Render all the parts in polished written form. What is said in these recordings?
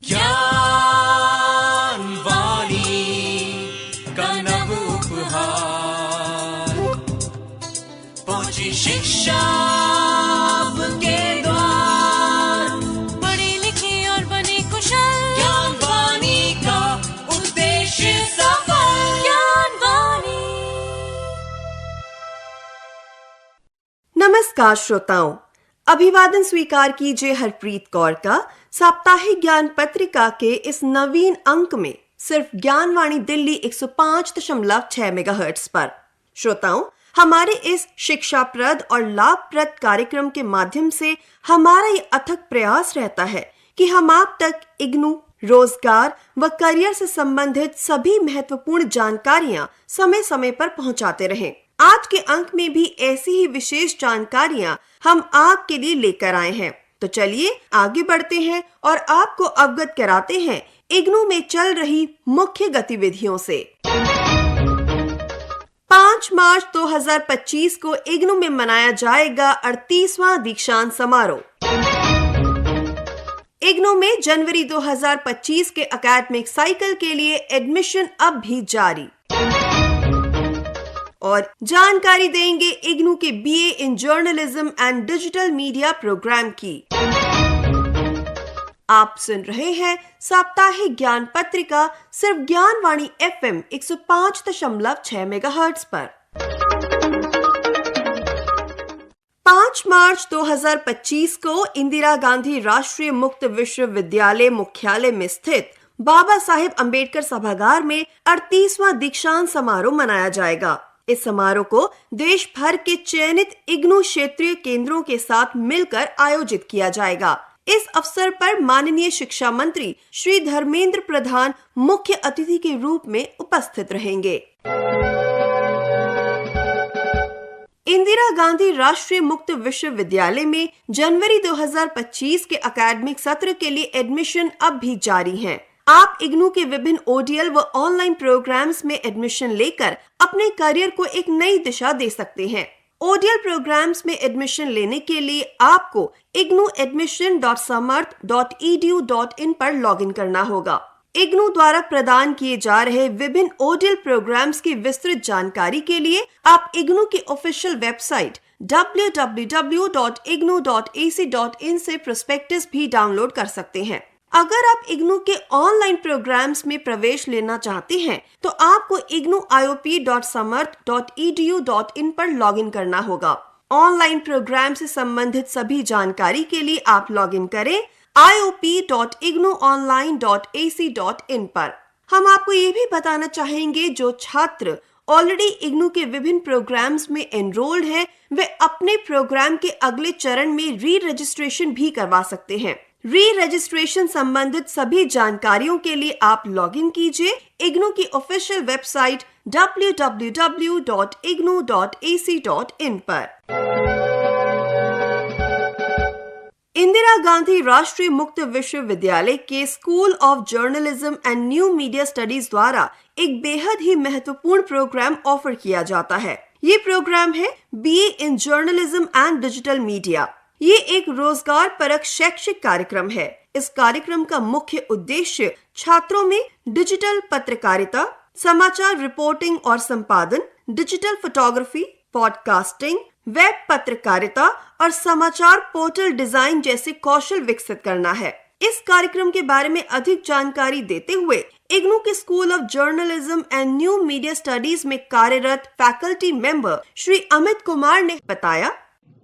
ज्ञानवाणी का नव उपहार, पहुंची शिक्षा के द्वार, पढ़ी लिखी और बनी कुशल, ज्ञानवाणी का उद्देश्य सफल। ज्ञानवाणी। नमस्कार श्रोताओं, अभिवादन स्वीकार कीजिए हरप्रीत कौर का साप्ताहिक ज्ञान पत्रिका के इस नवीन अंक में सिर्फ ज्ञानवाणी दिल्ली 105.6 मेगाहर्ट्ज पर। श्रोताओं, हमारे इस शिक्षाप्रद और लाभप्रद कार्यक्रम के माध्यम से हमारा ये अथक प्रयास रहता है कि हम आप तक इग्नू, रोजगार व करियर से संबंधित सभी महत्वपूर्ण जानकारियां समय समय पर पहुंचाते रहें। आज के अंक में भी ऐसी ही विशेष जानकारियां हम आपके लिए लेकर आए हैं। तो चलिए आगे बढ़ते हैं और आपको अवगत कराते हैं इग्नू में चल रही मुख्य गतिविधियों से। 5 मार्च 2025 को इग्नू में मनाया जाएगा 38वां दीक्षांत समारोह। इग्नू में जनवरी 2025 के एकेडमिक साइकिल के लिए एडमिशन अब भी जारी। और जानकारी देंगे इग्नू के BA in journalism and digital media program की। आप सुन रहे हैं साप्ताहिक ज्ञान पत्रिका सिर्फ ज्ञानवाणी FM 105.6 मेगाहर्ट्ज पर। 5 मार्च 2025 को इंदिरा गांधी राष्ट्रीय मुक्त विश्वविद्यालय मुख्यालय में स्थित बाबा साहेब अंबेडकर सभागार में 38वां दीक्षांत समारोह मनाया जाएगा। इस समारोह को देश भर के चयनित इग्नू क्षेत्रीय केंद्रों के साथ मिलकर आयोजित किया जाएगा। इस अवसर पर माननीय शिक्षा मंत्री श्री धर्मेंद्र प्रधान मुख्य अतिथि के रूप में उपस्थित रहेंगे। इंदिरा गांधी राष्ट्रीय मुक्त विश्वविद्यालय में जनवरी 2025 के एकेडमिक सत्र के लिए एडमिशन अब भी जारी है। आप इग्नू के विभिन्न ओडीएल व ऑनलाइन प्रोग्राम्स में एडमिशन लेकर अपने करियर को एक नई दिशा दे सकते हैं। ओडीएल प्रोग्राम्स में एडमिशन लेने के लिए आपको ignuadmission.samarth.edu.in पर लॉगिन करना होगा। इग्नू द्वारा प्रदान किए जा रहे विभिन्न ओडीएल प्रोग्राम्स की विस्तृत जानकारी के लिए आप इग्नू की ऑफिशियल वेबसाइट www.ignu.ac.in से प्रोस्पेक्टस भी डाउनलोड कर सकते हैं। अगर आप इग्नू के ऑनलाइन प्रोग्राम्स में प्रवेश लेना चाहते हैं तो आपको ignuiop.samarth.edu.in पर लॉगिन करना होगा। ऑनलाइन प्रोग्राम से संबंधित सभी जानकारी के लिए आप लॉगिन करें iop.ignuonline.ac.in पर। हम आपको ये भी बताना चाहेंगे जो छात्र ऑलरेडी इग्नू के विभिन्न प्रोग्राम्स में एनरोल्ड हैं, वे अपने प्रोग्राम के अगले चरण में री रजिस्ट्रेशन भी करवा सकते हैं। री रजिस्ट्रेशन संबंधित सभी जानकारियों के लिए आप लॉगिन कीजिए इग्नू की ऑफिशियल वेबसाइट www.ignu.ac.in पर। इंदिरा गांधी राष्ट्रीय मुक्त विश्वविद्यालय के school of journalism and new media studies द्वारा एक बेहद ही महत्वपूर्ण प्रोग्राम ऑफर किया जाता है। ये प्रोग्राम है BA in journalism and digital media. ये एक रोजगार परक शैक्षिक कार्यक्रम है। इस कार्यक्रम का मुख्य उद्देश्य छात्रों में डिजिटल पत्रकारिता, समाचार रिपोर्टिंग और संपादन, डिजिटल फोटोग्राफी, पॉडकास्टिंग, वेब पत्रकारिता और समाचार पोर्टल डिजाइन जैसे कौशल विकसित करना है। इस कार्यक्रम के बारे में अधिक जानकारी देते हुए इग्नू के school of journalism and new media studies में कार्यरत फैकल्टी मेंबर श्री अमित कुमार ने बताया,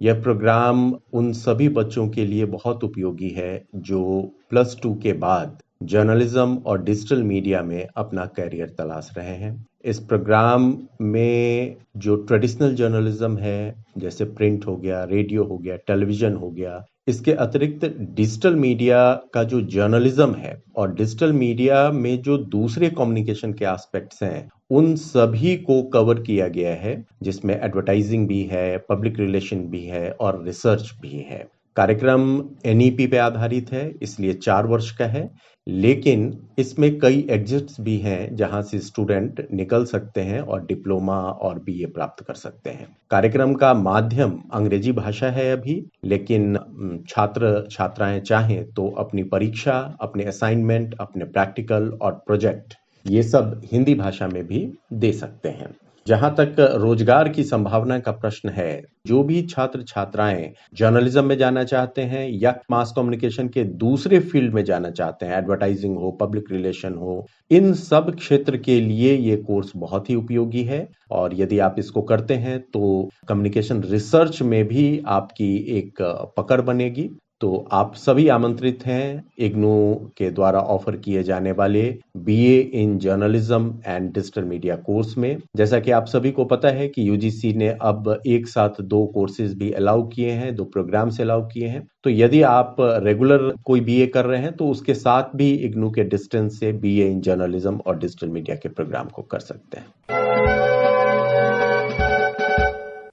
यह प्रोग्राम उन सभी बच्चों के लिए बहुत उपयोगी है जो +2 के बाद जर्नलिज्म और डिजिटल मीडिया में अपना करियर तलाश रहे हैं। इस प्रोग्राम में जो ट्रेडिशनल जर्नलिज्म है, जैसे प्रिंट हो गया, रेडियो हो गया, टेलीविजन हो गया, इसके अतिरिक्त डिजिटल मीडिया का जो जर्नलिज्म है और डिजिटल मीडिया में जो दूसरे कम्युनिकेशन के एस्पेक्ट्स हैं, उन सभी को कवर किया गया है, जिसमें एडवर्टाइजिंग भी है, पब्लिक रिलेशन भी है और रिसर्च भी है। कार्यक्रम NEP पे आधारित है, इसलिए 4 वर्ष का है, लेकिन इसमें कई एग्जिट्स भी हैं जहां से स्टूडेंट निकल सकते हैं और डिप्लोमा और BA प्राप्त कर सकते हैं। कार्यक्रम का माध्यम अंग्रेजी भाषा है अभी, लेकिन छात्र छात्राएं चाहें तो अपनी परीक्षा, अपने असाइनमेंट, अपने प्रैक्टिकल और प्रोजेक्ट ये सब हिंदी भाषा में भी दे सकते हैं। जहां तक रोजगार की संभावना का प्रश्न है, जो भी छात्र छात्राएं जर्नलिज्म में जाना चाहते हैं या मास कम्युनिकेशन के दूसरे फील्ड में जाना चाहते हैं, एडवर्टाइजिंग हो, पब्लिक रिलेशन हो, इन सब क्षेत्र के लिए ये कोर्स बहुत ही उपयोगी है। और यदि आप इसको करते हैं तो कम्युनिकेशन रिसर्च में भी आपकी एक पकड़ बनेगी। तो आप सभी आमंत्रित हैं इग्नू के द्वारा ऑफर किए जाने वाले BA in journalism and digital media course में। जैसा कि आप सभी को पता है कि UGC ने अब एक साथ 2 कोर्सेज भी अलाउ किए हैं, 2 प्रोग्राम्स अलाउ किए हैं। तो यदि आप रेगुलर कोई BA कर रहे हैं तो उसके साथ भी इग्नू के डिस्टेंस से BA इन जर्नलिज्म और डिजिटल मीडिया के प्रोग्राम को कर सकते हैं।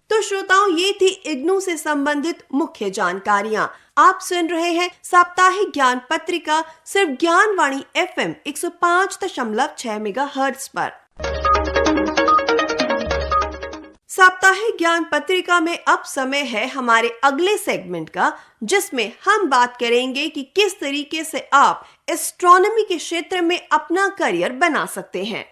तो श्रोताओं, ये थी इग्नू से संबंधित मुख्य जानकारियां। आप सुन रहे हैं साप्ताहिक ज्ञान पत्रिका सिर्फ ज्ञानवाणी FM 105.6 मेगाहर्ट्ज पर। साप्ताहिक ज्ञान पत्रिका में अब समय है हमारे अगले सेगमेंट का, जिसमें हम बात करेंगे कि किस तरीके से आप एस्ट्रोनॉमी के क्षेत्र में अपना करियर बना सकते हैं।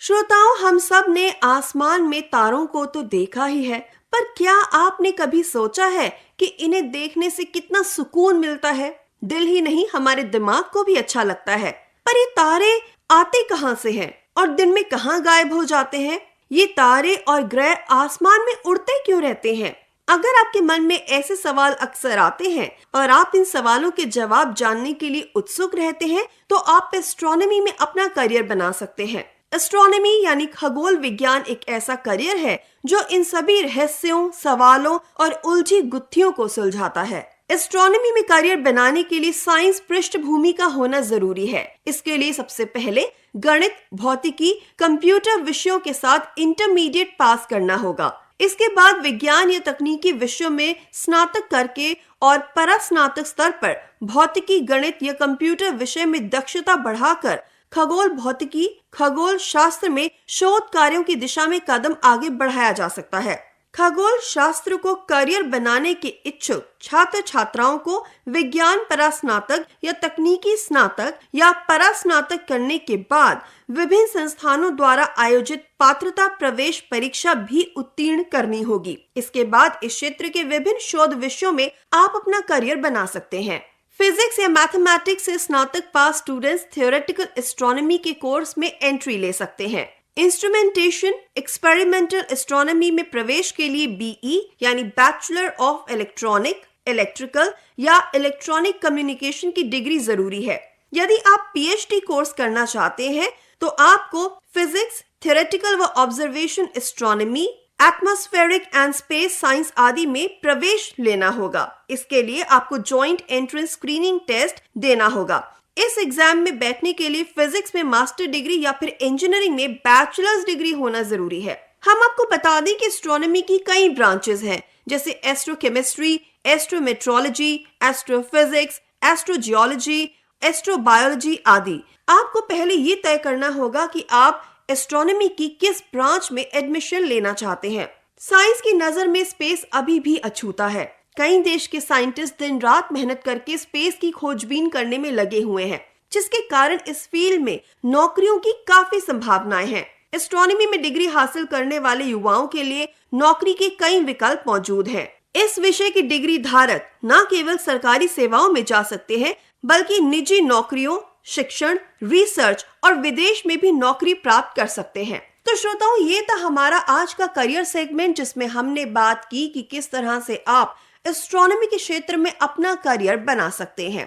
श्रोताओं, हम सब ने आसमान में तारों को तो देखा ही है, पर क्या आपने कभी सोचा है कि इन्हें देखने से कितना सुकून मिलता है? दिल ही नहीं, हमारे दिमाग को भी अच्छा लगता है। पर ये तारे आते कहां से हैं और दिन में कहां गायब हो जाते हैं? ये तारे और ग्रह आसमान में उड़ते क्यों रहते हैं? अगर आपके मन में ऐसे सवाल अक्सर आते हैं और आप इन सवालों के जवाब जानने के लिए उत्सुक रहते हैं, तो आप एस्ट्रोनॉमी में अपना करियर बना सकते हैं। एस्ट्रोनॉमी यानी खगोल विज्ञान एक ऐसा करियर है जो इन सभी रहस्यों, सवालों और उलझी गुत्थियों को सुलझाता है। एस्ट्रोनॉमी में करियर बनाने के लिए साइंस पृष्ठभूमि का होना जरूरी है। इसके लिए सबसे पहले गणित, भौतिकी, कंप्यूटर विषयों के साथ इंटरमीडिएट पास करना होगा। इसके बाद विज्ञान या तकनीकी विषयों में स्नातक करके और परास्नातक स्तर पर भौतिकी, गणित या कंप्यूटर विषय में दक्षता बढ़ाकर खगोल भौतिकी, खगोल शास्त्र में शोध कार्यों की दिशा में कदम आगे बढ़ाया जा सकता है। खगोल शास्त्र को करियर बनाने के इच्छुक छात्र छात्राओं को विज्ञान परास्नातक या तकनीकी स्नातक या परास्नातक करने के बाद विभिन्न संस्थानों द्वारा आयोजित पात्रता प्रवेश परीक्षा भी उत्तीर्ण करनी होगी। इसके बाद इस क्षेत्र के विभिन्न शोध विषयों में आप अपना करियर बना सकते हैं। फिजिक्स या मैथमेटिक्स से स्नातक पास स्टूडेंट्स थियोरेटिकल एस्ट्रोनॉमी के कोर्स में एंट्री ले सकते हैं। इंस्ट्रूमेंटेशन एक्सपेरिमेंटल एस्ट्रोनॉमी में प्रवेश के लिए BE यानी बैचलर ऑफ इलेक्ट्रॉनिक, इलेक्ट्रिकल या इलेक्ट्रॉनिक कम्युनिकेशन की डिग्री जरूरी है। यदि आप PhD कोर्स करना चाहते हैं तो आपको फिजिक्स, थियोरेटिकल व observation astronomy, atmospheric and space science आदि में प्रवेश लेना होगा। इसके लिए आपको जॉइंट एंट्रेंस स्क्रीनिंग टेस्ट देना होगा। इस एग्जाम में बैठने के लिए फिजिक्स में मास्टर डिग्री या फिर इंजीनियरिंग में बैचलर्स डिग्री होना जरूरी है। हम आपको बता दें कि एस्ट्रोनॉमी की कई ब्रांचेस हैं, जैसे एस्ट्रोकेमिस्ट्री, एस्ट्रोमेट्रोलॉजी, एस्ट्रोफिजिक्स, एस्ट्रोजियोलॉजी, एस्ट्रोबायोलॉजी आदि। आपको पहले ये तय करना होगा कि आप एस्ट्रोनॉमी की किस ब्रांच में एडमिशन लेना चाहते हैं। साइंस की नजर में स्पेस अभी भी अछूता है। कई देश के साइंटिस्ट दिन रात मेहनत करके स्पेस की खोजबीन करने में लगे हुए हैं, जिसके कारण इस फील्ड में नौकरियों की काफी संभावनाएं हैं। एस्ट्रोनॉमी में डिग्री हासिल करने वाले युवाओं के लिए नौकरी के कई विकल्प मौजूद हैं। इस विषय की डिग्री धारक न केवल सरकारी सेवाओं में जा सकते हैं, बल्कि निजी नौकरियों, शिक्षण, रिसर्च और विदेश में भी नौकरी प्राप्त कर सकते हैं। तो श्रोताओं, ये था हमारा आज का करियर सेगमेंट, जिसमें हमने बात की कि किस तरह से आप एस्ट्रोनॉमी के क्षेत्र में अपना करियर बना सकते हैं।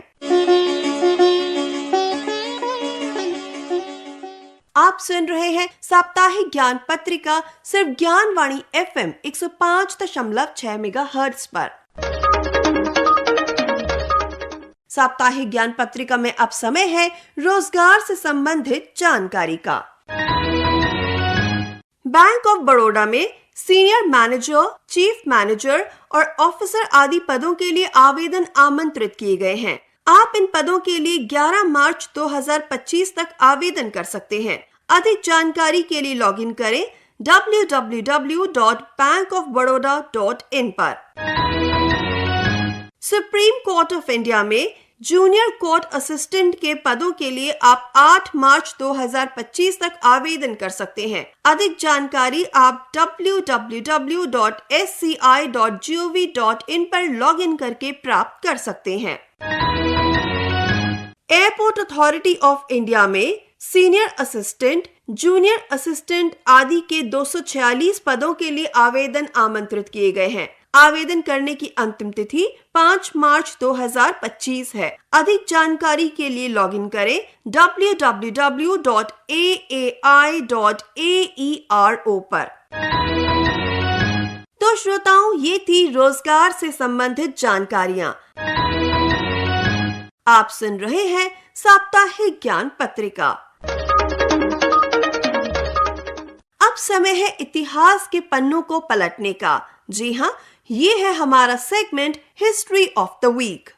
आप सुन रहे हैं साप्ताहिक ज्ञान पत्रिका सिर्फ ज्ञानवाणी FM 105.6 मेगाहर्ट्ज पर। साप्ताहिक ज्ञान पत्रिका में अब समय है रोजगार से संबंधित जानकारी का। बैंक ऑफ बड़ौदा में सीनियर मैनेजर, चीफ मैनेजर और ऑफिसर आदि पदों के लिए आवेदन आमंत्रित किए गए हैं। आप इन पदों के लिए 11 मार्च 2025 तक आवेदन कर सकते हैं। अधिक जानकारी के लिए लॉगिन करें www.bankofbaroda.in पर। सुप्रीम कोर्ट ऑफ इंडिया में जूनियर कोर्ट असिस्टेंट के पदों के लिए आप 8 मार्च 2025 तक आवेदन कर सकते हैं। अधिक जानकारी आप www.sci.gov.in पर लॉगिन करके प्राप्त कर सकते हैं। एयरपोर्ट अथॉरिटी ऑफ इंडिया में सीनियर असिस्टेंट, जूनियर असिस्टेंट आदि के 246 पदों के लिए आवेदन आमंत्रित किए गए हैं। आवेदन करने की अंतिम तिथि 5 मार्च 2025 है। अधिक जानकारी के लिए लॉगिन करें www.aai.aero पर। तो श्रोताओं, ये थी रोजगार से संबंधित जानकारियां। आप सुन रहे हैं साप्ताहिक ज्ञान पत्रिका। अब समय है इतिहास के पन्नों को पलटने का। जी हाँ, ये है हमारा segment history of the week.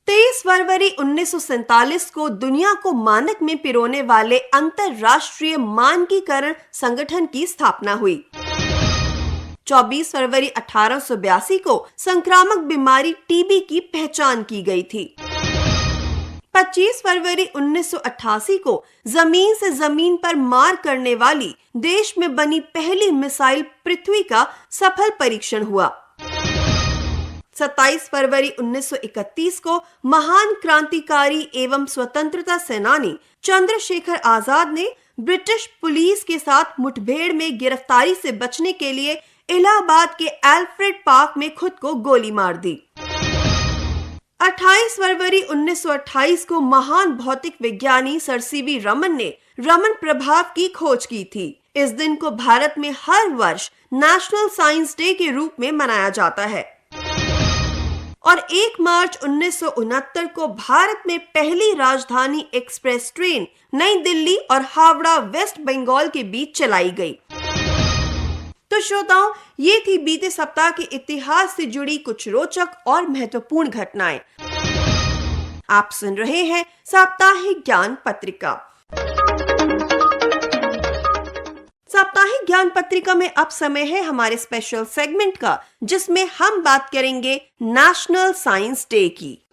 23 फरवरी 1947 को दुनिया को मानक में पिरोने वाले अंतरराष्ट्रीय मानकीकरण संगठन की स्थापना हुई। 24 फरवरी 1882 को संक्रामक बीमारी टीबी की पहचान की गई थी। 25 फरवरी 1988 को जमीन से जमीन पर मार करने वाली देश में बनी पहली मिसाइल पृथ्वी का सफल परीक्षण हुआ। 27 फरवरी 1931 को महान क्रांतिकारी एवं स्वतंत्रता सेनानी चंद्रशेखर आजाद ने ब्रिटिश पुलिस के साथ मुठभेड़ में गिरफ्तारी से बचने के लिए इलाहाबाद के एल्फ्रेड पार्क में खुद को गोली मार दी। 28 फरवरी 1928 को महान भौतिक विज्ञानी सर सीवी रमन ने रमन प्रभाव की खोज की थी। इस दिन को भारत में हर वर्ष नेशनल साइंस डे के रूप में मनाया जाता है। और 1 मार्च 1969 को भारत में पहली राजधानी एक्सप्रेस ट्रेन नई दिल्ली और हावड़ा वेस्ट बंगाल के बीच चलाई गई। तो श्रोताओं, ये थी बीते सप्ताह के इतिहास से जुड़ी कुछ रोचक और महत्वपूर्ण घटनाएं। आप सुन रहे हैं साप्ताहिक ज्ञान पत्रिका। साप्ताहिक ज्ञान पत्रिका में अब समय है हमारे स्पेशल सेगमेंट का, जिसमें हम बात करेंगे नेशनल साइंस डे की।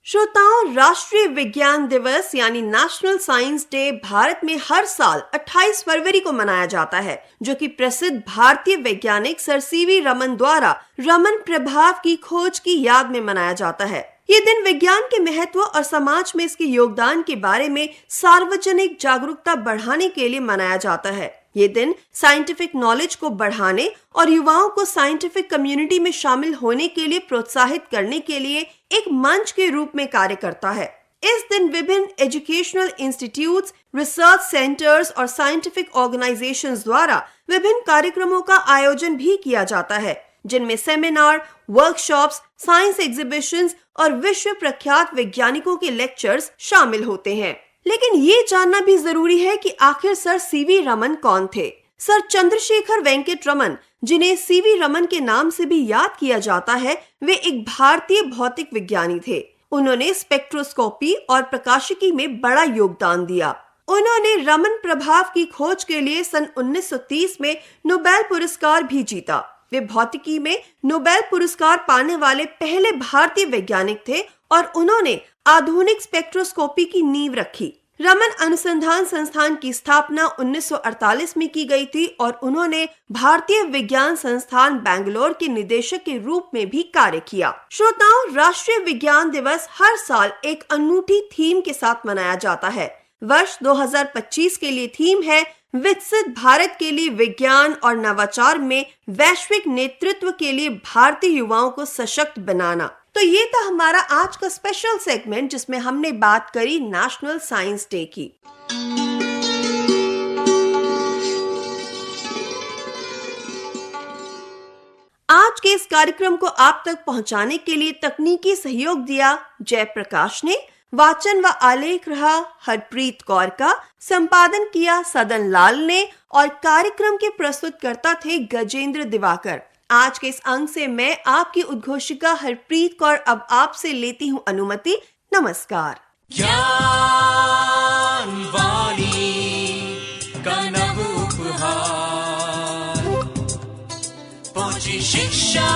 श्रोताओं, राष्ट्रीय विज्ञान दिवस यानी नेशनल साइंस डे भारत में हर साल 28 फरवरी को मनाया जाता है, जो कि प्रसिद्ध भारतीय वैज्ञानिक सर सीवी रमन द्वारा रमन प्रभाव की खोज की याद में मनाया जाता है। ये दिन विज्ञान के महत्व और समाज में इसके योगदान के बारे में सार्वजनिक जागरूकता बढ़ाने के लिए मनाया जाता है। ये दिन साइंटिफिक नॉलेज को बढ़ाने और युवाओं को साइंटिफिक कम्युनिटी में शामिल होने के लिए प्रोत्साहित करने के लिए एक मंच के रूप में कार्य करता है। इस दिन विभिन्न एजुकेशनल इंस्टीट्यूट्स, रिसर्च सेंटर्स और साइंटिफिक ऑर्गेनाइजेशंस द्वारा विभिन्न कार्यक्रमों का आयोजन भी किया जाता है, जिनमें सेमिनार, वर्कशॉप्स, साइंस एग्जीबिशंस और विश्व प्रख्यात वैज्ञानिकों के लेक्चर्स शामिल होते हैं। लेकिन ये जानना भी जरूरी है कि आखिर सर सीवी रमन कौन थे। सर चंद्रशेखर वेंकट रमन, जिन्हें सीवी रमन के नाम से भी याद किया जाता है, वे एक भारतीय भौतिक विज्ञानी थे। उन्होंने स्पेक्ट्रोस्कोपी और प्रकाशिकी में बड़ा योगदान दिया। उन्होंने रमन प्रभाव की खोज के लिए सन 1930 में नोबेल पुरस्कार भी जीता। वे भौतिकी में नोबेल पुरस्कार पाने वाले पहले भारतीय वैज्ञानिक थे और उन्होंने आधुनिक स्पेक्ट्रोस्कोपी की नींव रखी। रमन अनुसंधान संस्थान की स्थापना 1948 में की गई थी और उन्होंने भारतीय विज्ञान संस्थान बेंगलोर के निदेशक के रूप में भी कार्य किया। श्रोताओं, राष्ट्रीय विज्ञान दिवस हर साल एक अनूठी थीम के साथ मनाया जाता है। वर्ष 2025 के लिए थीम है विकसित भारत के लिए विज्ञान और नवाचार में वैश्विक नेतृत्व के लिए भारतीय युवाओं को सशक्त बनाना। तो ये था हमारा आज का स्पेशल सेगमेंट, जिसमें हमने बात करी नेशनल साइंस डे की। आज के इस कार्यक्रम को आप तक पहुंचाने के लिए तकनीकी सहयोग दिया जयप्रकाश ने, वाचन व आलेख रहा हरप्रीत कौर का, संपादन किया सदन लाल ने और कार्यक्रम के प्रस्तुतकर्ता थे गजेंद्र दिवाकर। आज के इस अंक से मैं आपकी उद्घोषिका हरप्रीत कौर अब आपसे लेती हूँ अनुमति। नमस्कार। ज्ञान वाणी का नव उपहार, पहुंची शिक्षा